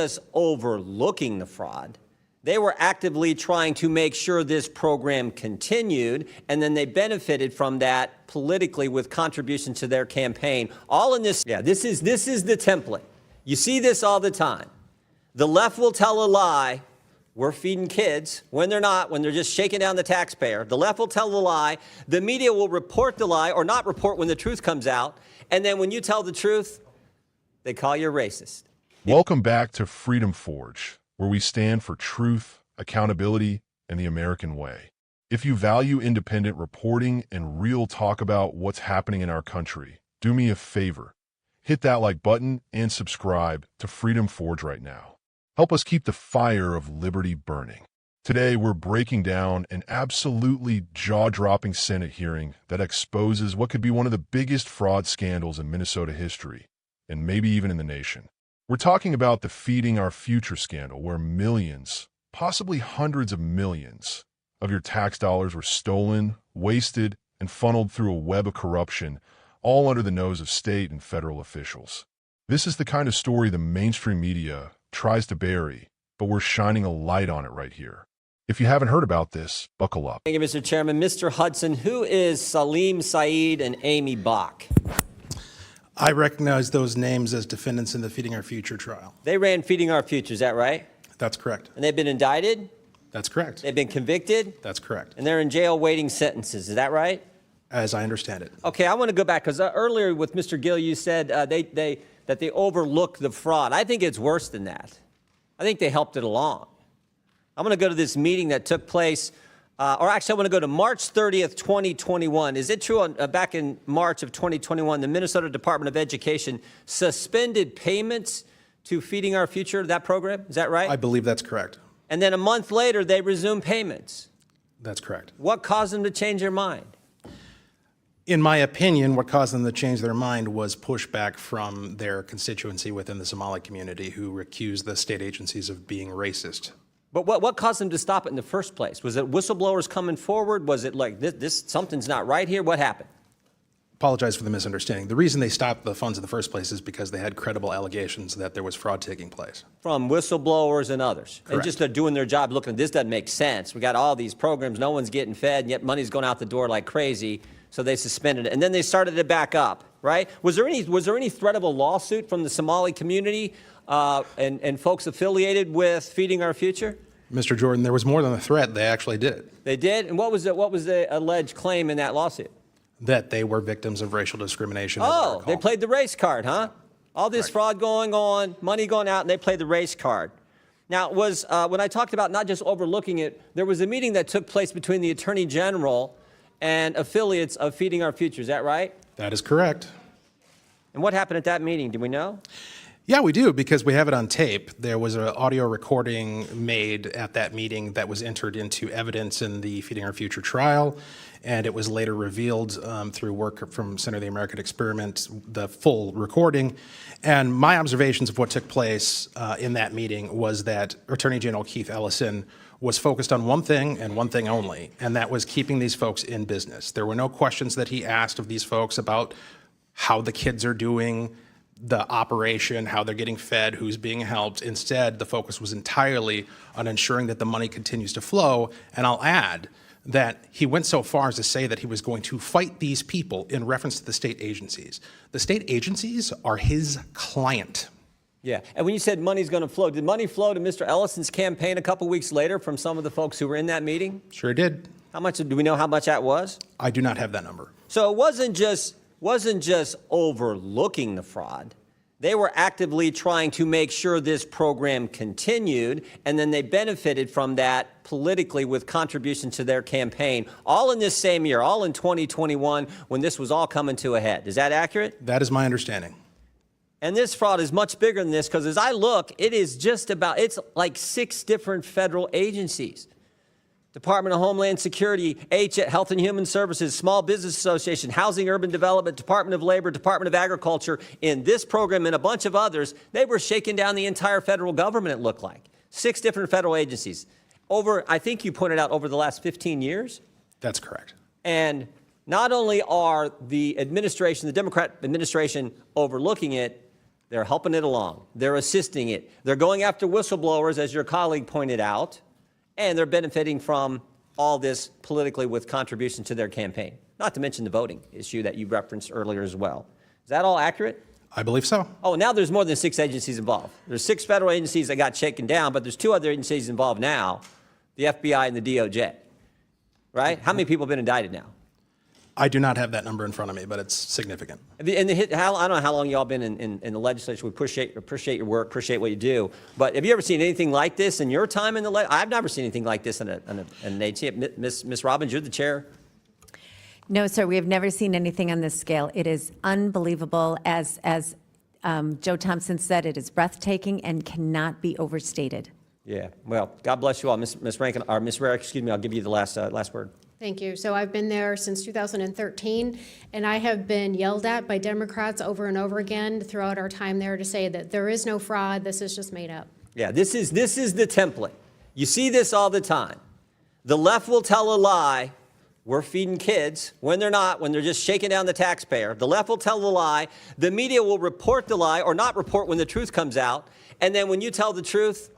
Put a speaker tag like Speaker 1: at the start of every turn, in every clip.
Speaker 1: Just overlooking the fraud. They were actively trying to make sure this program continued, and then they benefited from that politically with contribution to their campaign. All in this, this is the template. You see this all the time. The left will tell a lie. We're feeding kids when they're not, when they're just shaking down the taxpayer. The left will tell a lie. The media will report the lie or not report when the truth comes out. And then when you tell the truth, they call you a racist.
Speaker 2: Welcome back to Freedom Forge, where we stand for truth, accountability, and the American way. If you value independent reporting and real talk about what's happening in our country, do me a favor. Hit that like button and subscribe to Freedom Forge right now. Help us keep the fire of liberty burning. Today, we're breaking down an absolutely jaw-dropping Senate hearing that exposes what could be one of the biggest fraud scandals in Minnesota history, and maybe even in the nation. We're talking about the Feeding Our Future scandal, where millions, possibly hundreds of millions, of your tax dollars were stolen, wasted, and funneled through a web of corruption, all under the nose of state and federal officials. This is the kind of story the mainstream media tries to bury, but we're shining a light on it right here. If you haven't heard about this, buckle up.
Speaker 1: Thank you, Mr. Chairman. Mr. Hudson, who is Saleem Saeed and Amy Bach?
Speaker 3: I recognize those names as defendants in the Feeding Our Future trial.
Speaker 1: They ran Feeding Our Future, is that right?
Speaker 3: That's correct.
Speaker 1: And they've been indicted?
Speaker 3: That's correct.
Speaker 1: They've been convicted?
Speaker 3: That's correct.
Speaker 1: And they're in jail waiting sentences, is that right?
Speaker 3: As I understand it.
Speaker 1: Okay, I want to go back, because earlier with Mr. Gill, you said that they overlooked the fraud. I think it's worse than that. I think they helped it along. I'm going to go to this meeting that took place, or actually I want to go to March 30th, 2021. Is it true back in March of 2021, the Minnesota Department of Education suspended payments to Feeding Our Future, that program? Is that right?
Speaker 3: I believe that's correct.
Speaker 1: And then a month later, they resumed payments.
Speaker 3: That's correct.
Speaker 1: What caused them to change their mind?
Speaker 3: In my opinion, what caused them to change their mind was pushback from their constituency within the Somali community who accused the state agencies of being racist.
Speaker 1: But what caused them to stop it in the first place? Was it whistleblowers coming forward? Was it like this something's not right here? What happened?
Speaker 3: Apologize for the misunderstanding. The reason they stopped the funds in the first place is because they had credible allegations that there was fraud taking place.
Speaker 1: From whistleblowers and others.
Speaker 3: Correct.
Speaker 1: And just they're doing their job looking, this doesn't make sense. We got all these programs, no one's getting fed, and yet money's going out the door like crazy. So they suspended it. And then they started it back up, right? Was there any threat of a lawsuit from the Somali community and folks affiliated with Feeding Our Future?
Speaker 3: Mr. Jordan, there was more than a threat. They actually did it.
Speaker 1: They did? And what was the alleged claim in that lawsuit?
Speaker 3: That they were victims of racial discrimination.
Speaker 1: Oh, they played the race card, huh? All this fraud going on, money going out, and they played the race card. Now, when I talked about not just overlooking it, there was a meeting that took place between the Attorney General and affiliates of Feeding Our Future. Is that right?
Speaker 3: That is correct.
Speaker 1: And what happened at that meeting? Do we know?
Speaker 3: Yeah, we do, because we have it on tape. There was an audio recording made at that meeting that was entered into evidence in the Feeding Our Future trial, and it was later revealed through work from Center of the American Experiment, the full recording. And my observations of what took place in that meeting was that Attorney General Keith Ellison was focused on one thing and one thing only, and that was keeping these folks in business. There were no questions that he asked of these folks about how the kids are doing, the operation, how they're getting fed, who's being helped. Instead, the focus was entirely on ensuring that the money continues to flow. And I'll add that he went so far as to say that he was going to fight these people in reference to the state agencies. The state agencies are his client.
Speaker 1: Yeah, and when you said money's going to flow, did money flow to Mr. Ellison's campaign a couple weeks later from some of the folks who were in that meeting?
Speaker 3: Sure did.
Speaker 1: How much, do we know how much that was?
Speaker 3: I do not have that number.
Speaker 1: So it wasn't just overlooking the fraud. They were actively trying to make sure this program continued, and then they benefited from that politically with contribution to their campaign, all in this same year, all in 2021, when this was all coming to a head. Is that accurate?
Speaker 3: That is my understanding.
Speaker 1: And this fraud is much bigger than this, because as I look, it's like 6 different federal agencies. Department of Homeland Security, Health and Human Services, Small Business Association, Housing Urban Development, Department of Labor, Department of Agriculture. In this program and a bunch of others, they were shaking down the entire federal government, it looked like. 6 different federal agencies. I think you pointed out, over the last 15 years?
Speaker 3: That's correct.
Speaker 1: And not only are the Democrat administration overlooking it, They're helping it along. They're assisting it. They're going after whistleblowers, as your colleague pointed out, and they're benefiting from all this politically with contribution to their campaign, not to mention the voting issue that you referenced earlier as well. Is that all accurate?
Speaker 3: I believe so.
Speaker 1: Oh, now there's more than 6 agencies involved. There's 6 federal agencies that got shaken down, but there's 2 other agencies involved now, the FBI and the DOJ, right? How many people have been indicted now?
Speaker 3: I do not have that number in front of me, but it's significant.
Speaker 1: And I don't know how long y'all been in the legislature. We appreciate your work, appreciate what you do. But have you ever seen anything like this in your time in the I've never seen anything like this in an agency. Ms. Robbins, you're the chair.
Speaker 4: No, sir, we have never seen anything on this scale. It is unbelievable. As Joe Thompson said, it is breathtaking and cannot be overstated.
Speaker 1: Yeah, well, God bless you all. Ms. Rankin, or Ms. Rarick, excuse me, I'll give you the last word.
Speaker 5: Thank you. So I've been there since 2013, and I have been yelled at by Democrats over and over again throughout our time there to say that there is no fraud, this is just made up.
Speaker 1: Yeah, this is the template. You see this all the time. The left will tell a lie. We're feeding kids when they're not, when they're just shaking down the taxpayer. The left will tell a lie. The media will report the lie or not report when the truth comes out. And then when you tell the truth,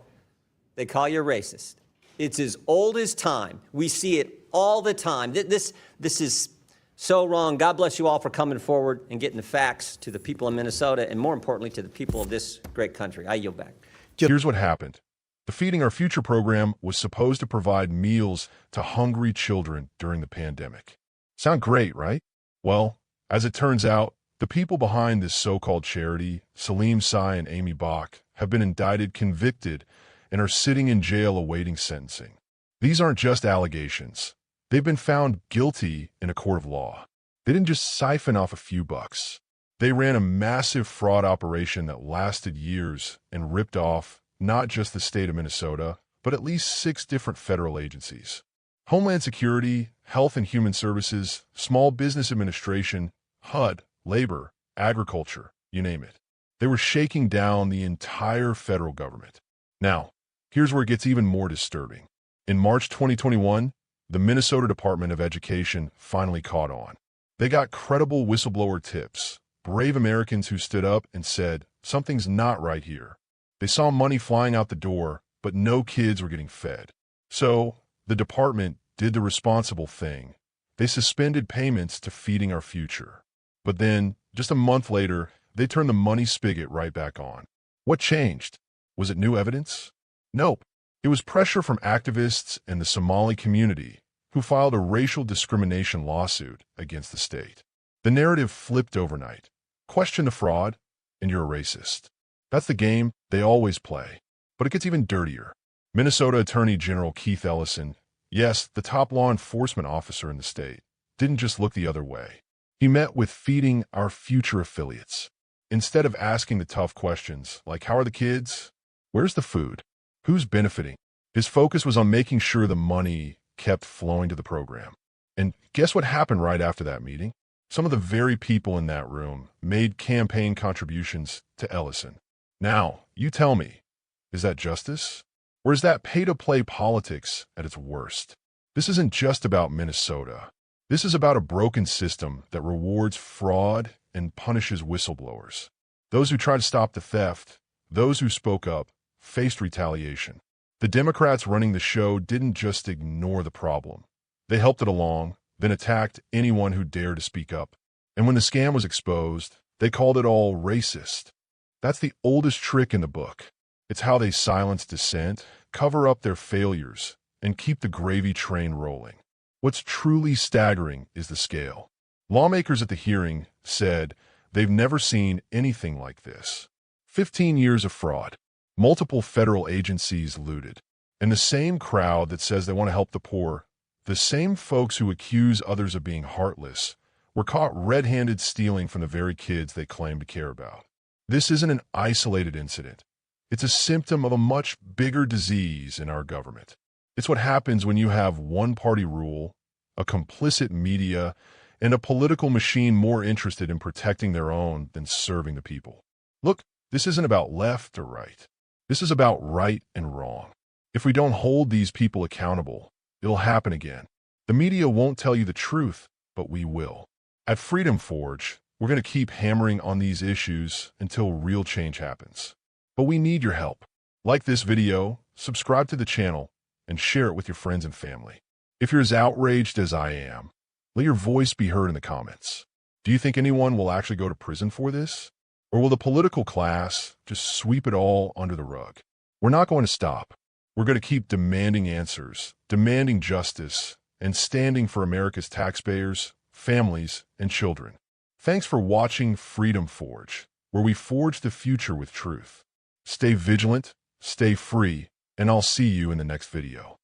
Speaker 1: they call you a racist. It's as old as time. We see it all the time. This is so wrong. God bless you all for coming forward and getting the facts to the people in Minnesota and, more importantly, to the people of this great country. I yield back.
Speaker 2: Here's what happened. The Feeding Our Future program was supposed to provide meals to hungry children during the pandemic. Sound great, right? Well, as it turns out, the people behind this so-called charity, Saleem, Sy, and Amy Bach, have been indicted, convicted, and are sitting in jail awaiting sentencing. These aren't just allegations. They've been found guilty in a court of law. They didn't just siphon off a few bucks. They ran a massive fraud operation that lasted years and ripped off not just the state of Minnesota, but at least 6 different federal agencies. Homeland Security, Health and Human Services, Small Business Administration, HUD, Labor, Agriculture, you name it. They were shaking down the entire federal government. Now, here's where it gets even more disturbing. In March 2021, the Minnesota Department of Education finally caught on. They got credible whistleblower tips, brave Americans who stood up and said, something's not right here. They saw money flying out the door, but no kids were getting fed. So, the department did the responsible thing. They suspended payments to Feeding Our Future. But then, just a month later, they turned the money spigot right back on. What changed? Was it new evidence? Nope. It was pressure from activists and the Somali community who filed a racial discrimination lawsuit against the state. The narrative flipped overnight. Question the fraud, and you're a racist. That's the game they always play. But it gets even dirtier. Minnesota Attorney General Keith Ellison, yes, the top law enforcement officer in the state, didn't just look the other way. He met with Feeding Our Future affiliates. Instead of asking the tough questions, like how are the kids? Where's the food? Who's benefiting? His focus was on making sure the money kept flowing to the program. And guess what happened right after that meeting? Some of the very people in that room made campaign contributions to Ellison. Now, you tell me, is that justice? Or is that pay-to-play politics at its worst? This isn't just about Minnesota. This is about a broken system that rewards fraud and punishes whistleblowers. Those who try to stop the theft, those who spoke up, faced retaliation. The Democrats running the show didn't just ignore the problem. They helped it along, then attacked anyone who dared to speak up. And when the scam was exposed, they called it all racist. That's the oldest trick in the book. It's how they silence dissent, cover up their failures, and keep the gravy train rolling. What's truly staggering is the scale. Lawmakers at the hearing said they've never seen anything like this. 15 years of fraud, multiple federal agencies looted, and the same crowd that says they want to help the poor, the same folks who accuse others of being heartless, were caught red-handed stealing from the very kids they claim to care about. This isn't an isolated incident. It's a symptom of a much bigger disease in our government. It's what happens when you have one-party rule, a complicit media, and a political machine more interested in protecting their own than serving the people. Look, this isn't about left or right. This is about right and wrong. If we don't hold these people accountable, it'll happen again. The media won't tell you the truth, but we will. At Freedom Forge, We're going to keep hammering on these issues until real change happens. But we need your help. Like this video, subscribe to the channel, and share it with your friends and family. If you're as outraged as I am, let your voice be heard in the comments. Do you think anyone will actually go to prison for this? Or will the political class just sweep it all under the rug? We're not going to stop. We're going to keep demanding answers, demanding justice, and standing for America's taxpayers, families, and children. Thanks for watching Freedom Forge, where we forge the future with truth. Stay vigilant, stay free, and I'll see you in the next video.